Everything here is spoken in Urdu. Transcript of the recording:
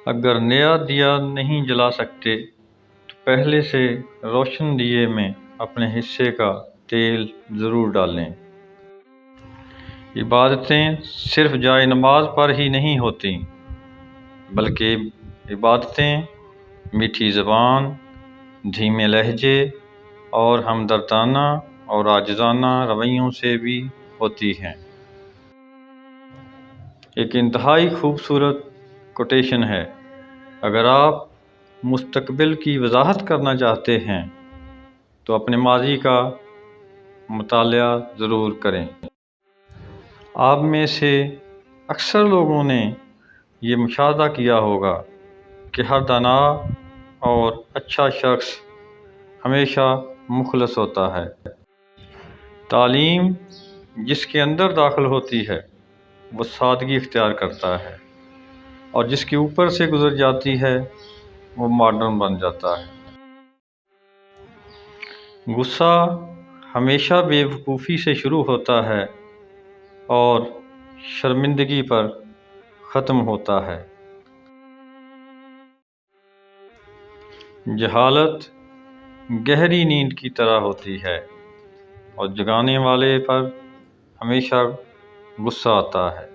اگر نیا دیا نہیں جلا سکتے تو پہلے سے روشن دیے میں اپنے حصے کا تیل ضرور ڈالیں۔ عبادتیں صرف جائے نماز پر ہی نہیں ہوتیں، بلکہ عبادتیں میٹھی زبان، دھیمے لہجے اور ہمدردانہ اور عاجزانہ رویوں سے بھی ہوتی ہیں۔ ایک انتہائی خوبصورت کوٹیشن ہے: اگر آپ مستقبل کی وضاحت کرنا چاہتے ہیں تو اپنے ماضی کا مطالعہ ضرور کریں۔ آپ میں سے اکثر لوگوں نے یہ مشاہدہ کیا ہوگا کہ ہر دانا اور اچھا شخص ہمیشہ مخلص ہوتا ہے۔ تعلیم جس کے اندر داخل ہوتی ہے وہ سادگی اختیار کرتا ہے، اور جس کے اوپر سے گزر جاتی ہے وہ ماڈرن بن جاتا ہے۔ غصہ ہمیشہ بے وقوفی سے شروع ہوتا ہے اور شرمندگی پر ختم ہوتا ہے۔ جہالت گہری نیند کی طرح ہوتی ہے اور جگانے والے پر ہمیشہ غصہ آتا ہے۔